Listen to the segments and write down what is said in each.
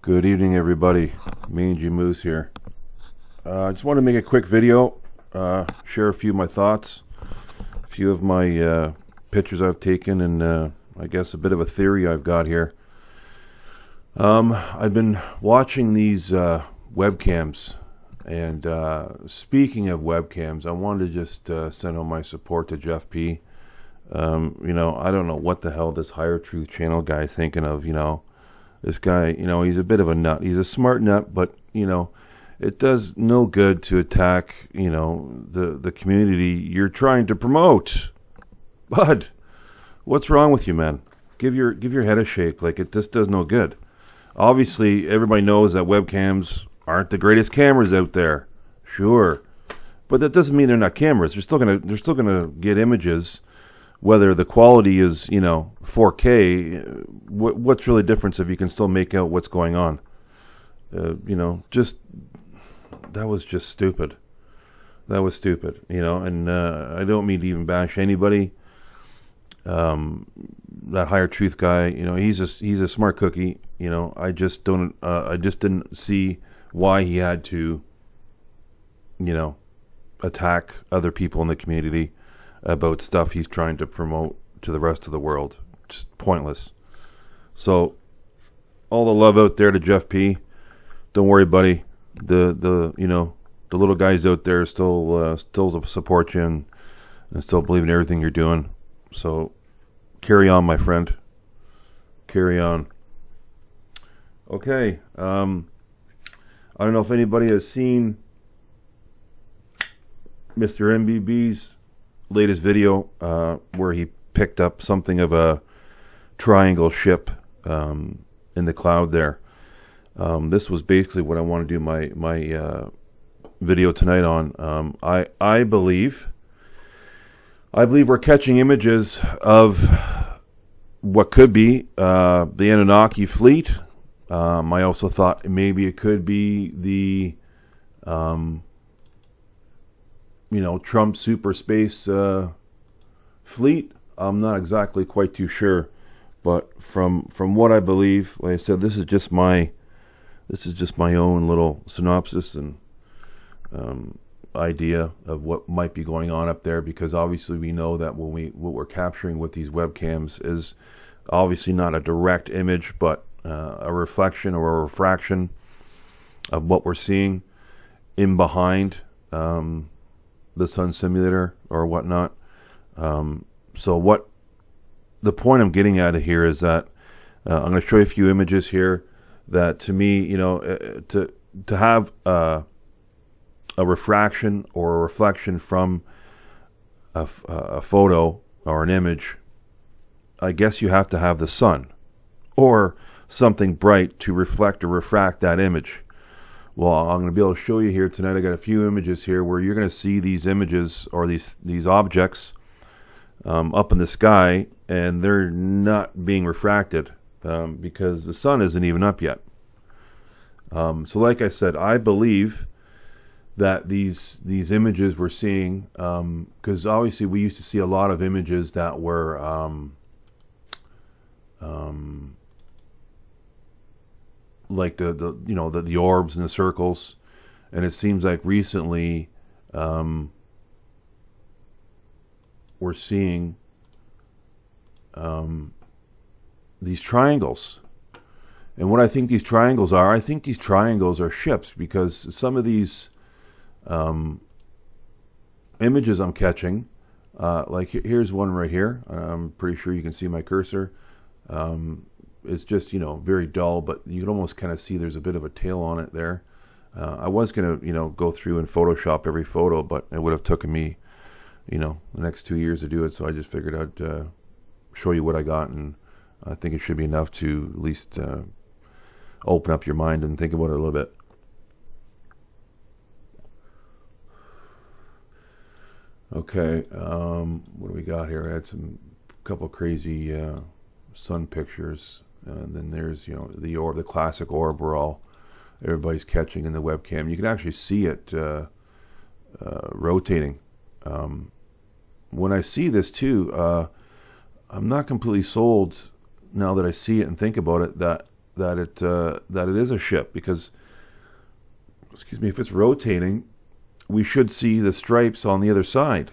Good evening, everybody. Mangy Moose here. I just want to make a quick video, share a few of my thoughts, a few of my pictures I've taken, and I guess a bit of a theory I've got here. I've been watching these webcams, and speaking of webcams, I wanted to just send out my support to Jeff P. I don't know what the hell this Higher Truth channel guy is thinking of, This guy, he's a bit of a nut. He's a smart nut, but, it does no good to attack, the community you're trying to promote. Bud, what's wrong with you, man? Give your head a shake. Like, it just does no good. Obviously, everybody knows that webcams aren't the greatest cameras out there. Sure. But that doesn't mean they're not cameras. They're still gonna get images. Whether the quality is, 4K, what's really different if you can still make out what's going on? That was just stupid. That was stupid, and I don't mean to even bash anybody. That Higher Truth guy, he's a smart cookie. I just didn't see why he had to, attack other people in the community about stuff he's trying to promote to the rest of the world. Just pointless. So, all the love out there to Jeff P. Don't worry, buddy. The little guys out there still support you and still believe in everything you're doing. So, carry on, my friend. Carry on. Okay. I don't know if anybody has seen Mr. MBB's latest video where he picked up something of a triangle ship in the cloud there. This was basically what I want to do my video tonight on. I believe we're catching images of what could be the Anunnaki fleet. I also thought maybe it could be the Trump super space fleet. I'm not exactly quite too sure, but from what I believe, like I said, this is just my own little synopsis and idea of what might be going on up there, because obviously we know that what we're capturing with these webcams is obviously not a direct image, but a reflection or a refraction of what we're seeing in behind the sun simulator or whatnot. So what the point I'm getting at here is that I'm going to show you a few images here that, to me, to have a refraction or a reflection from a photo or an image, I guess you have to have the sun or something bright to reflect or refract that image. Well, I'm going to be able to show you here tonight. I got a few images here where you're going to see these images or these objects up in the sky, and they're not being refracted because the sun isn't even up yet. So like I said, I believe that these images we're seeing, because obviously we used to see a lot of images that were like the orbs and the circles, and it seems like recently we're seeing these triangles. And what I think these triangles are, ships, because some of these images I'm catching, like here's one right here. I'm pretty sure you can see my cursor. It's just, very dull, but you can almost kind of see there's a bit of a tail on it there. I was going to, go through and Photoshop every photo, but it would have taken me, the next 2 years to do it. So I just figured I'd show you what I got, and I think it should be enough to at least open up your mind and think about it a little bit. Okay, what do we got here? I had couple crazy sun pictures. And then there's, the orb, the classic orb everybody's catching in the webcam. You can actually see it rotating. When I see this too, I'm not completely sold now that I see it and think about it that that it is a ship, because, excuse me, if it's rotating, we should see the stripes on the other side.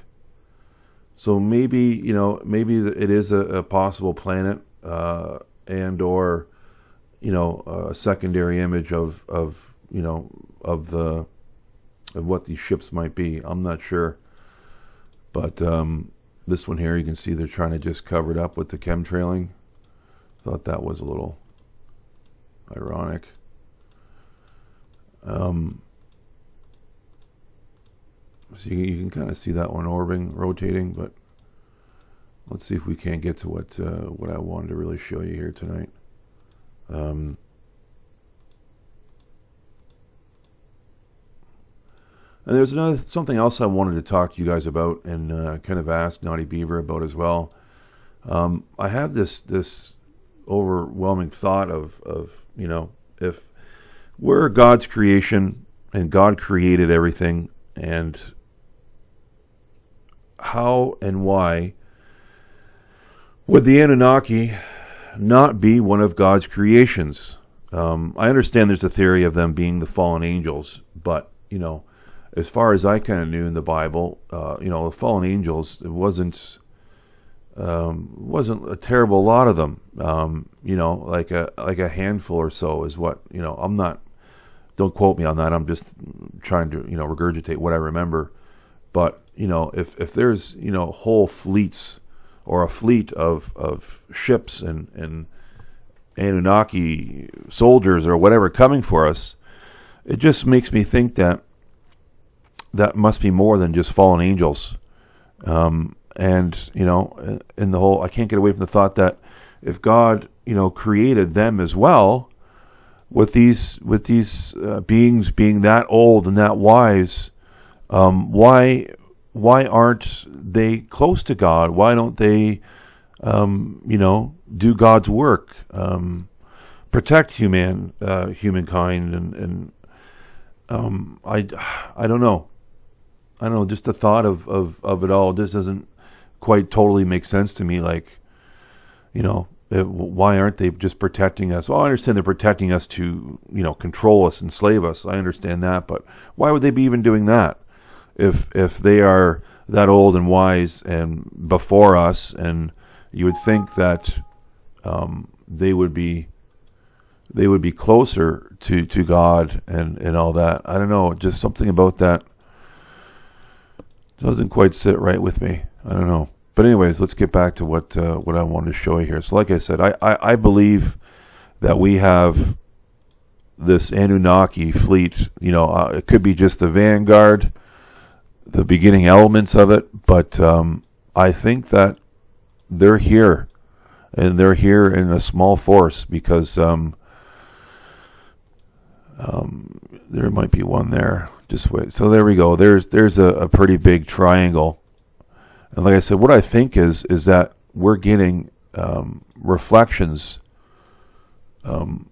So maybe it is a possible planet, and or a secondary image of what these ships might be. I'm not sure, but this one here, you can see they're trying to just cover it up with the chemtrailing. Thought that was a little ironic. So you can kind of see that one rotating, but let's see if we can't get to what I wanted to really show you here tonight. And there's something else I wanted to talk to you guys about, and kind of ask Naughty Beaver about as well. I have this overwhelming thought of if we're God's creation and God created everything, and how and why would the Anunnaki not be one of God's creations? I understand there's a theory of them being the fallen angels, but as far as I kind of knew in the Bible, the fallen angels, it wasn't a terrible lot of them. Like a handful or so is what I'm not. Don't quote me on that. I'm just trying to regurgitate what I remember. But if there's whole fleets or a fleet of ships and Anunnaki soldiers or whatever coming for us, it just makes me think that must be more than just fallen angels. And in the whole, I can't get away from the thought that if God created them as well, with these beings being that old and that wise, why aren't they close to God? Why don't they do God's work, protect humankind, and I don't know. I don't know, just the thought of it all just doesn't quite totally make sense to me. Like, why aren't they just protecting us? Well, I understand they're protecting us to, control us, enslave us. I understand that, but why would they be even doing that if they are that old and wise and before us? And you would think that they would be closer to God and all that. I don't know, just something about that doesn't quite sit right with me. I don't know. But anyways, let's get back to what I wanted to show you here. So like I said, I believe that we have this Anunnaki fleet. It could be just the Vanguard, the beginning elements of it, but I think that they're here, and they're here in a small force, because there might be one there. Just wait. So there we go. There's a pretty big triangle. And like I said, what I think is that we're getting reflections of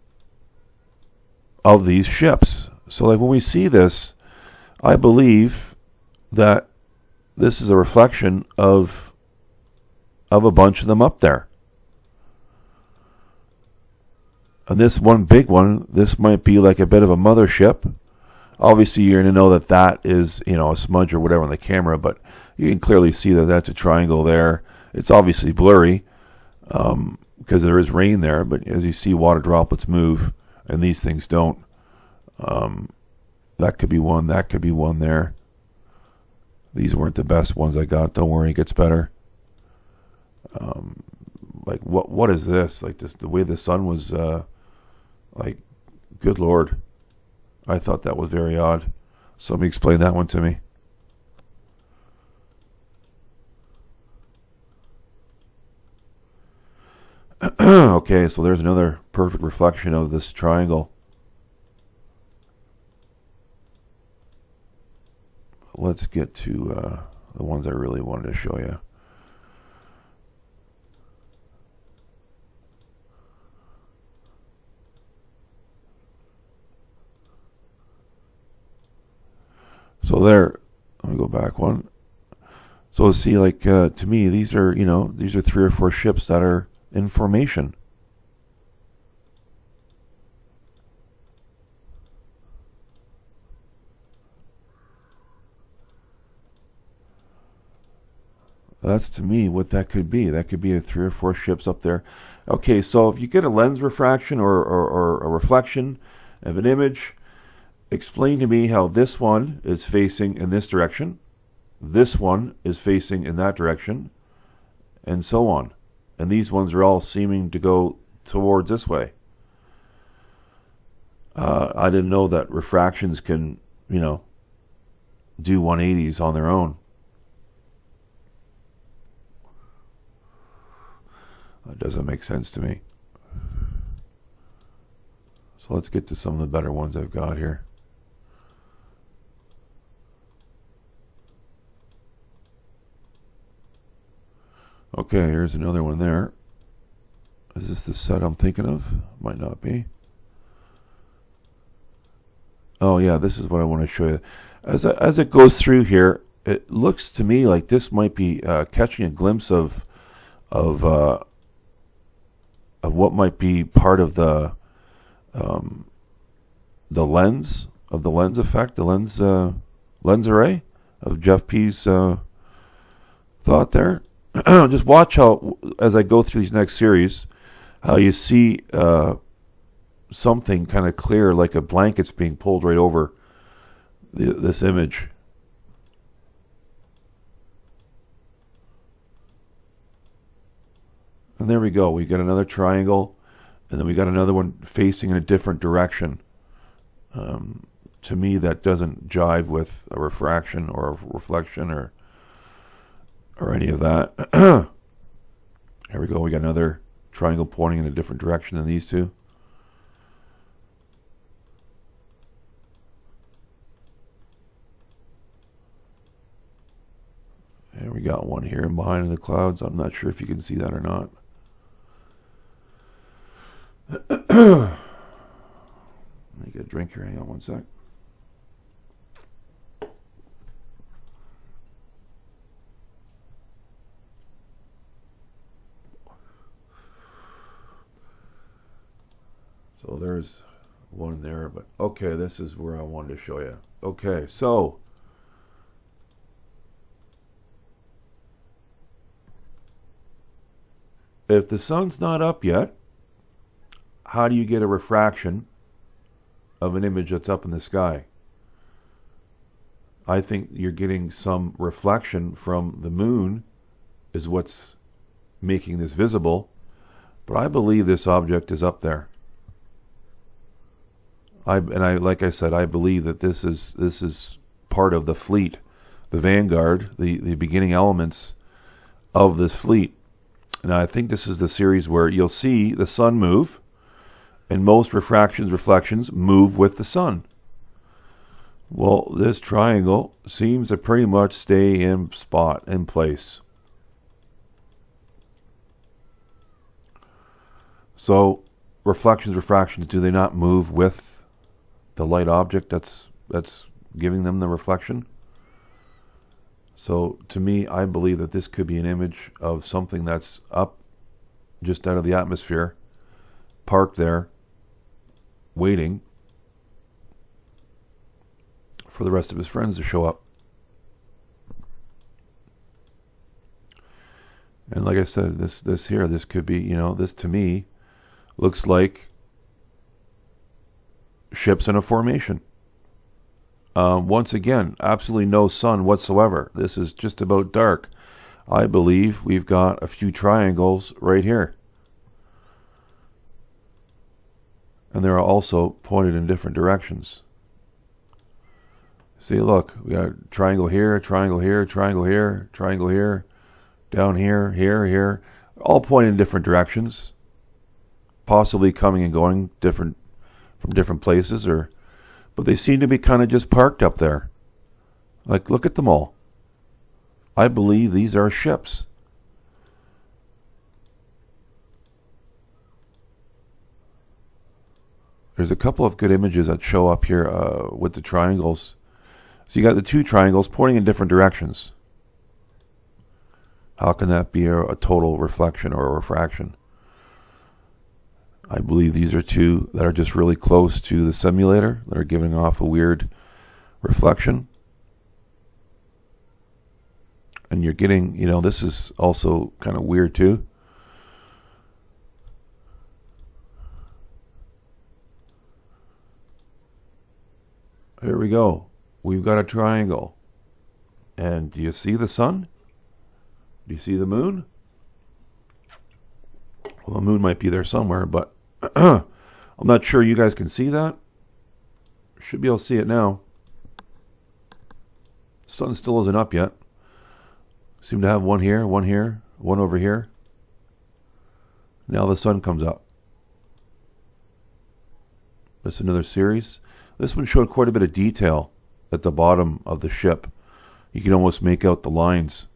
these ships. So like when we see this, I believe that this is a reflection of a bunch of them up there. And this one big one, this might be like a bit of a mothership. Obviously, you're going to know that is, a smudge or whatever on the camera, but you can clearly see that that's a triangle there. It's obviously blurry because there is rain there, but as you see, water droplets move, and these things don't. That could be one. That could be one there. These weren't the best ones I got. Don't worry, it gets better. Like what is this? Like this, the way the sun was. Like, good Lord. I thought that was very odd. Somebody explain that one to me. Okay, so there's another perfect reflection of this triangle. Let's get to the ones I really wanted to show you. So there, let me go back one. So see, like to me, these are 3 or 4 ships that are in formation. That's to me what that could be. That could be 3 or 4 ships up there. Okay, so if you get a lens refraction or a reflection of an image, explain to me how this one is facing in this direction, this one is facing in that direction, and so on. And these ones are all seeming to go towards this way. I didn't know that refractions can, do 180s on their own. That doesn't make sense to me. So let's get to some of the better ones I've got here. Okay, here's another one there. Is this the set I'm thinking of? Might not be. Oh yeah, this is what I want to show you. As it goes through here, it looks to me like this might be catching a glimpse of what might be part of the lens effect, the lens array of Jeff P's thought there. Just watch how, as I go through these next series, how you see something kind of clear, like a blanket's being pulled right over this image. And there we go. We got another triangle, and then we got another one facing in a different direction. To me, that doesn't jive with a refraction or a reflection or any of that. Here we go. We got another triangle pointing in a different direction than these two. And we got one here behind in the clouds. I'm not sure if you can see that or not. Let me get a drink here. Hang on one sec. So there's one there, but okay, this is where I wanted to show you. Okay, so if the sun's not up yet, how do you get a refraction of an image that's up in the sky? I think you're getting some reflection from the moon is what's making this visible, but I believe this object is up there. Like I said, I believe that this is part of the fleet, the Vanguard, the beginning elements of this fleet. And I think this is the series where you'll see the sun move, and most reflections move with the sun. Well, this triangle seems to pretty much stay in place. So refractions, do they not move with the light object that's giving them the reflection? So to me, I believe that this could be an image of something that's up just out of the atmosphere, parked there, waiting for the rest of his friends to show up. And like I said, this could be, this to me looks like ships in a formation. Once again, absolutely no sun whatsoever. This is just about dark. I believe we've got a few triangles right here. And they're also pointed in different directions. See, look, we got a triangle here, a triangle here, a triangle here, triangle here, down here, here, all pointing in different directions, possibly coming and going from different places, but they seem to be kind of just parked up there. Like, look at them all. I believe these are ships. There's a couple of good images that show up here with the triangles. So you got the two triangles pointing in different directions. How can that be a total reflection or a refraction? I believe these are two that are just really close to the simulator that are giving off a weird reflection. And you're getting, this is also kind of weird too. Here we go. We've got a triangle. And do you see the sun? Do you see the moon? Well, the moon might be there somewhere, but I'm not sure you guys can see that. Should be able to see it now. Sun still isn't up yet. Seem to have one here, one over here. Now the sun comes up. That's another series. This one showed quite a bit of detail at the bottom of the ship. You can almost make out the lines.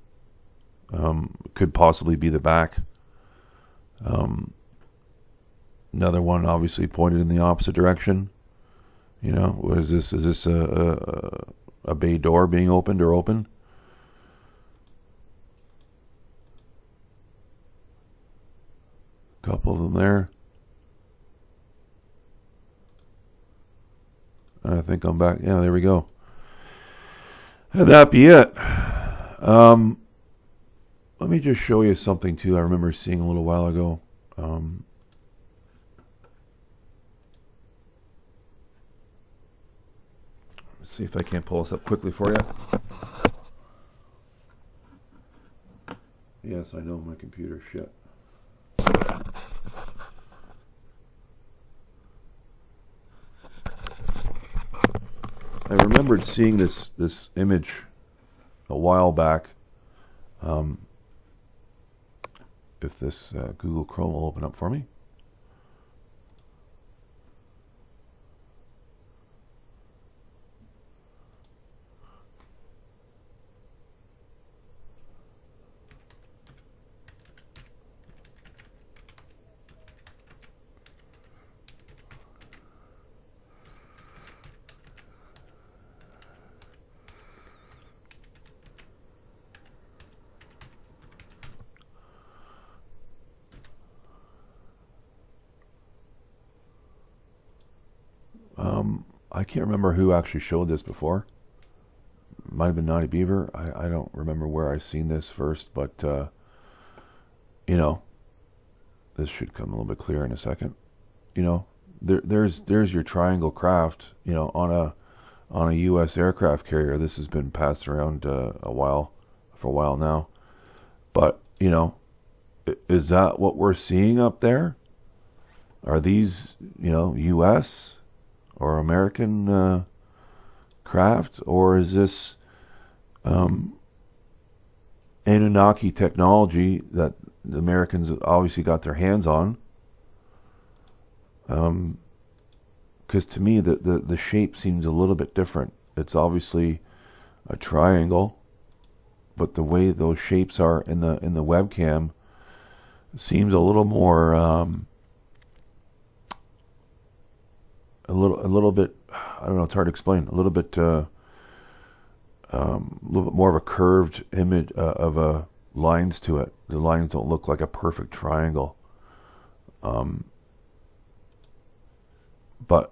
Could possibly be the back. Another one obviously pointed in the opposite direction. What is this? Is this a bay door being opened or open? Couple of them there. I think I'm back. Yeah, there we go. And that be it. Let me just show you something too I remember seeing a little while ago. Let's see if I can't pull this up quickly for you. Yes, I know my computer's shit. I remembered seeing this image a while back. If this Google Chrome will open up for me. I can't remember who actually showed this before. Might have been Naughty Beaver. I don't remember where I've seen this first, but this should come a little bit clearer in a second. There's your triangle craft. On a U.S. aircraft carrier. This has been passed around for a while now. But is that what we're seeing up there? Are these U.S. or American craft, or is this Anunnaki technology that the Americans obviously got their hands on? Because to me the shape seems a little bit different. It's obviously a triangle, but the way those shapes are in the webcam seems a little more a little bit, I don't know, it's hard to explain. A little bit more of a curved image of lines to it. The lines don't look like a perfect triangle. But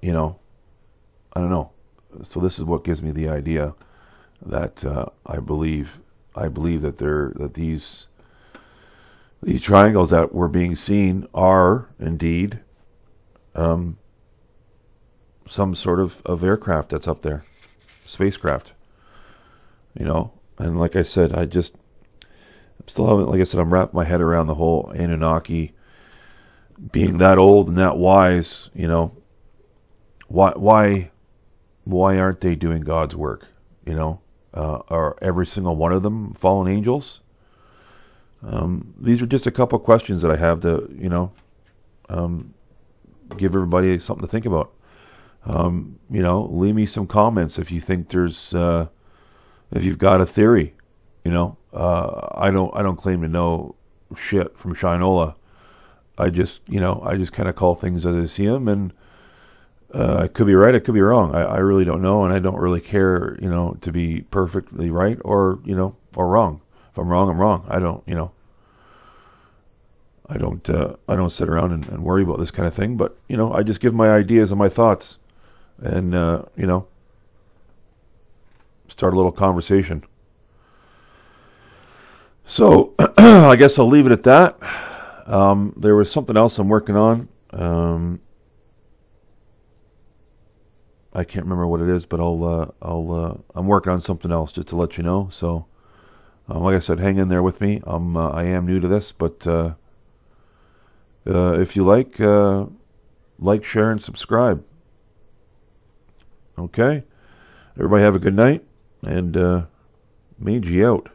I don't know. So this is what gives me the idea that I believe that these triangles that were being seen are indeed some sort of aircraft that's up there, spacecraft. And like I said, I'm still haven't, like I said, I'm wrapping my head around the whole Anunnaki being that old and that wise. Why aren't they doing God's work? Are every single one of them fallen angels? These are just a couple of questions that I have to give everybody something to think about. Leave me some comments if you think there's if you've got a theory. I don't claim to know shit from Shinola. I just kind of call things as I see them, and I could be right, I could be wrong. I really don't know, and I don't really care, to be perfectly right or wrong. If I'm wrong, I'm wrong. I don't sit around and worry about this kind of thing, but I just give my ideas and my thoughts, and start a little conversation. So I guess I'll leave it at that. There was something else I'm working on. I can't remember what it is, but I'm working on something else just to let you know. So, like I said, hang in there with me. I am new to this, but if you like, share, and subscribe. Okay, everybody have a good night, and Meiji out.